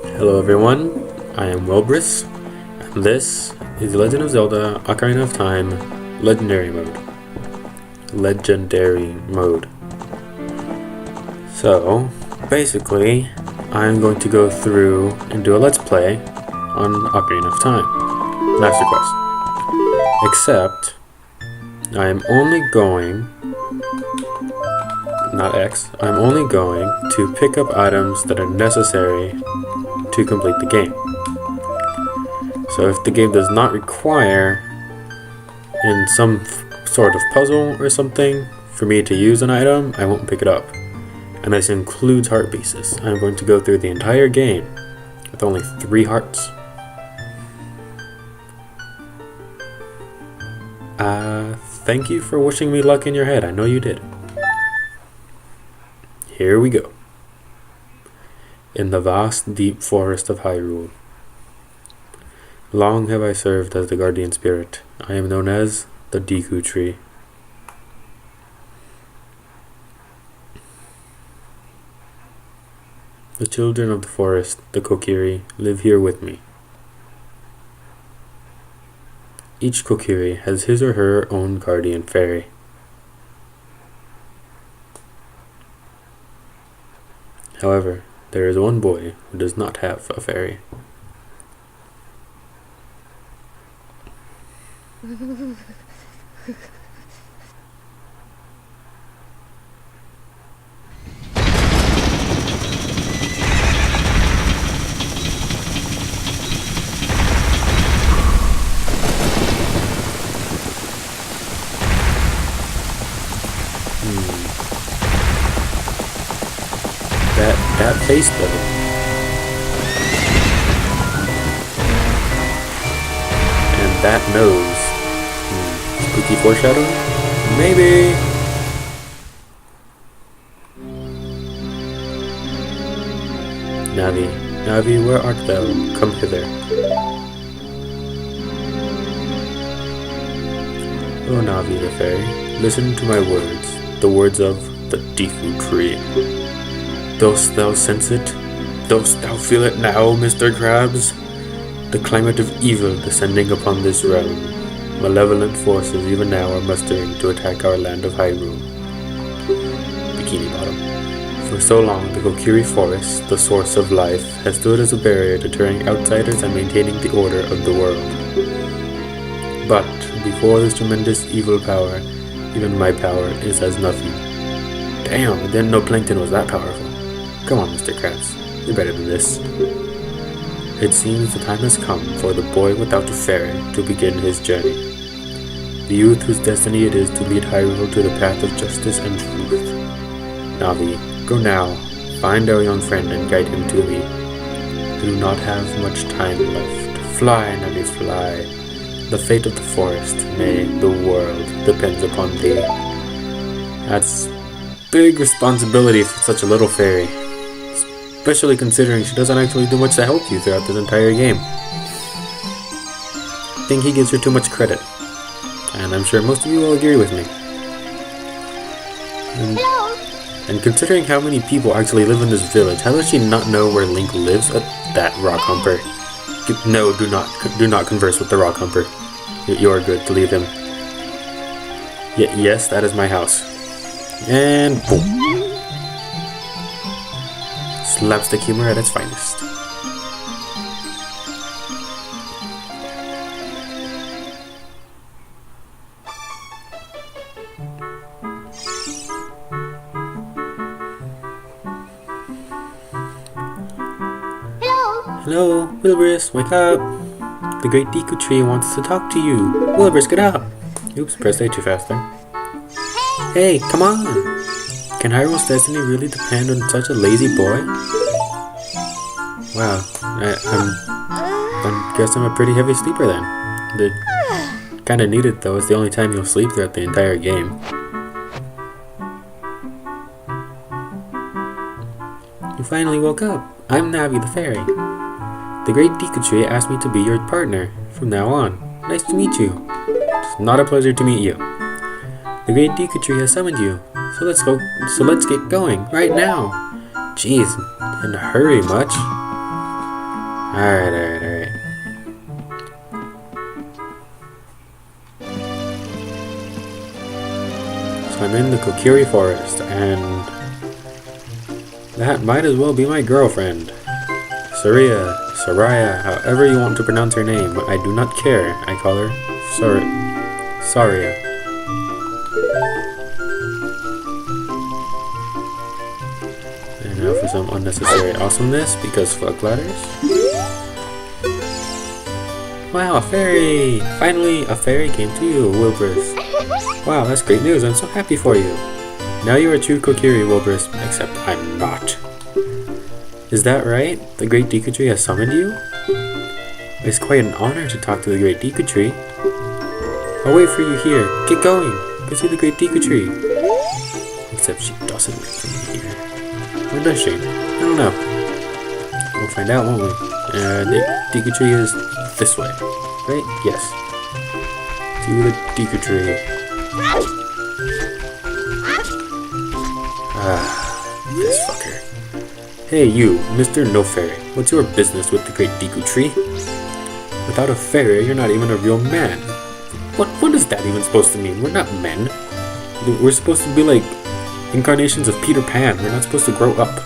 Hello everyone, I am Wilbris, and this is The Legend of Zelda Ocarina of Time Legendary Mode. So, basically, I'm going to go through and do a Let's Play on Ocarina of Time, Master Quest. Except, I am only going, I'm only going to pick up items that are necessary to complete the game. So if the game does not require in some sort of puzzle or something for me to use an item, I won't pick it up. And this includes heart pieces. I'm going to go through the entire game with only 3 hearts. Thank you for wishing me luck in your head. I know you did. Here we go. In the vast, deep forest of Hyrule. Long have I served as the guardian spirit. I am known as the Deku Tree. The children of the forest, the Kokiri, live here with me. Each Kokiri has his or her own guardian fairy. However, there is one boy who does not have a fairy. That face though. And that nose. Spooky foreshadowing? Maybe. Navi, where art thou? Come hither. O Navi the fairy, listen to my words, the words of the Deku Tree. Dost thou sense it? Dost thou feel it now, Mr. Krabs? The climate of evil descending upon this realm. Malevolent forces even now are mustering to attack our land of Hyrule. Bikini Bottom. For so long, the Kokiri Forest, the source of life, has stood as a barrier deterring outsiders and maintaining the order of the world. But, before this tremendous evil power, even my power is as nothing. Damn, I didn't know Plankton was that powerful. Come on, Mr. Krabs. You're better than this. It seems the time has come for the boy without a fairy to begin his journey. The youth whose destiny it is to lead Hyrule to the path of justice and truth. Navi, go now, find our young friend and guide him to me. I do not have much time left. Fly, Navi, fly. The fate of the forest, nay, the world, depends upon thee. That's big responsibility for such a little fairy. Especially considering she doesn't actually do much to help you throughout this entire game. I think he gives her too much credit. And I'm sure most of you will agree with me. And considering how many people actually live in this village, how does she not know where Link lives? That Rock-Humper. No, do not converse with the Rock-Humper. You are good to leave him. Yes, that is my house. And boom. Slapstick humor at its finest. Hello, Wilbris, wake up! The great Deku Tree wants to talk to you. Wilbris, get up! Oops, pressed A too fast there. Hey, come on! Can Hyrule's destiny really depend on such a lazy boy? Wow, I guess I'm a pretty heavy sleeper then. Kinda needed though, it's the only time you'll sleep throughout the entire game. You finally woke up. I'm Navi the fairy. The great Deku Tree asked me to be your partner from now on. Nice to meet you. It's not a pleasure to meet you. The great Deku Tree has summoned you. So let's get going right now. Jeez, in a hurry much. Alright. So I'm in the Kokiri forest, and that might as well be my girlfriend. Saraya, however you want to pronounce her name, I do not care. I call her Saria. And now for some unnecessary awesomeness, because fuck ladders. Wow, a fairy! Finally, a fairy came to you, Wilburys. Wow, that's great news. I'm so happy for you. Now you are a true Kokiri, Wilburys, except I'm not. Is that right? The Great Deku Tree has summoned you? It's quite an honor to talk to the Great Deku Tree. I'll wait for you here. Get going! Go see the Great Deku Tree. Except she doesn't wait for me here. Where does she? I don't know. We'll find out, won't we? The Deku Tree is this way, right? Yes. To the Deku Tree. This fucker. Hey you, Mr. No Fairy. What's your business with the Great Deku Tree? Without a fairy, you're not even a real man. What is that even supposed to mean? We're not men. We're supposed to be like incarnations of Peter Pan. We're not supposed to grow up.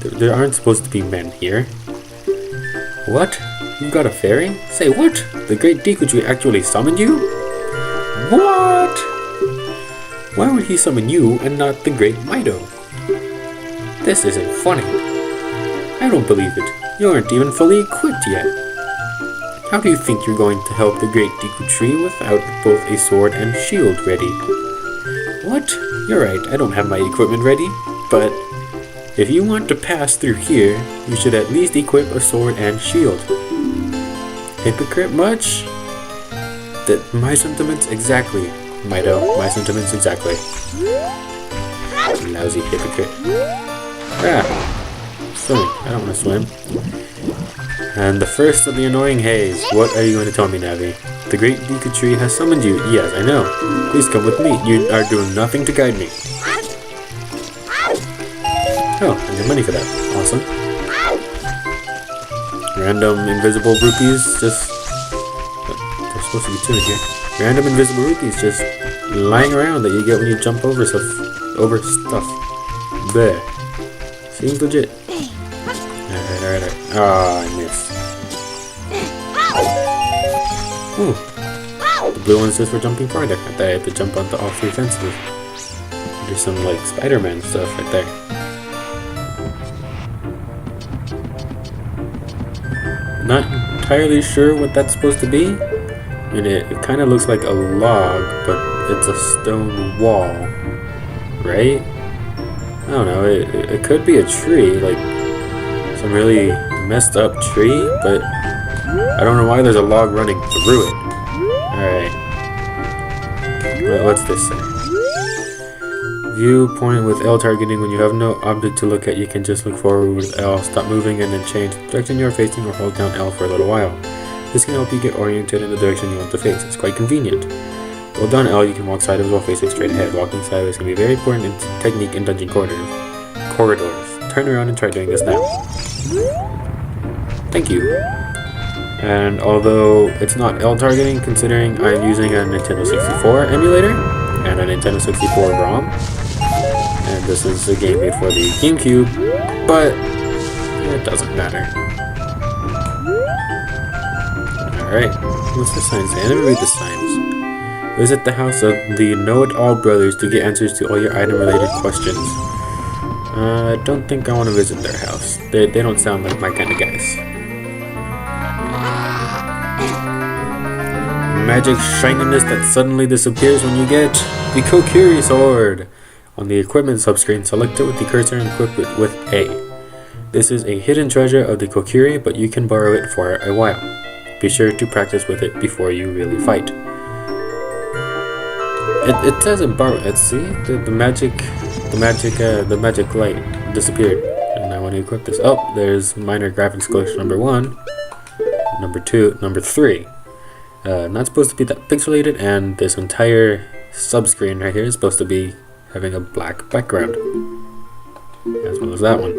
There aren't supposed to be men here. What? You've got a fairy? Say what? The Great Deku Tree actually summoned you? What? Why would he summon you and not the Great Mido? This isn't funny. I don't believe it. You aren't even fully equipped yet. How do you think you're going to help the Great Deku Tree without both a sword and shield ready? What? You're right, I don't have my equipment ready, but if you want to pass through here, you should at least equip a sword and shield. Hypocrite much? My sentiments exactly, Mido. My sentiments exactly. Lousy hypocrite. Swimming. I don't want to swim. And the first of the annoying haze. What are you going to tell me, Navi? The Great Deku Tree has summoned you. Yes, I know. Please come with me. You are doing nothing to guide me. Oh, I get money for that. Awesome. Random invisible rupees just... There's supposed to be two in here. Random invisible rupees just lying around that you get when you jump over stuff. Bleh. Seems legit. Alright. Ah, I missed. Ooh. The blue one is just for jumping farther. I thought I had to jump onto all three fences. There's some like Spider-Man stuff right there. Not entirely sure what that's supposed to be. I mean, it kind of looks like a log, but it's a stone wall, right? I don't know. It could be a tree, like some really messed up tree, but I don't know why there's a log running through it. Alright. What's this say? Viewpoint with L targeting. When you have no object to look at, you can just look forward with L. Stop moving and then change the direction you're facing, or hold down L for a little while. This can help you get oriented in the direction you want to face. It's quite convenient. Hold down L, you can walk sideways while facing straight ahead. Walking sideways can be very important in technique in dungeon corridors. Turn around and try doing this now. Thank you. And although it's not L targeting, considering I'm using a Nintendo 64 emulator and a Nintendo 64 ROM, and this is a game made for the GameCube, but it doesn't matter. Alright, what's the sign say? I never read the signs. Visit the house of the Know-It-All Brothers to get answers to all your item-related questions. I don't think I want to visit their house. They don't sound like my kind of guys. Magic shininess that suddenly disappears when you get the Kokiri Sword. On the equipment subscreen, select it with the cursor and equip it with A. This is a hidden treasure of the Kokiri, but you can borrow it for a while. Be sure to practice with it before you really fight. It doesn't borrow it. See, the magic light disappeared, and I want to equip this. Oh, there's minor graphics glitch number 1, number 2, number 3. Not supposed to be that pixelated, and this entire subscreen right here is supposed to be having a black background, as well as that one.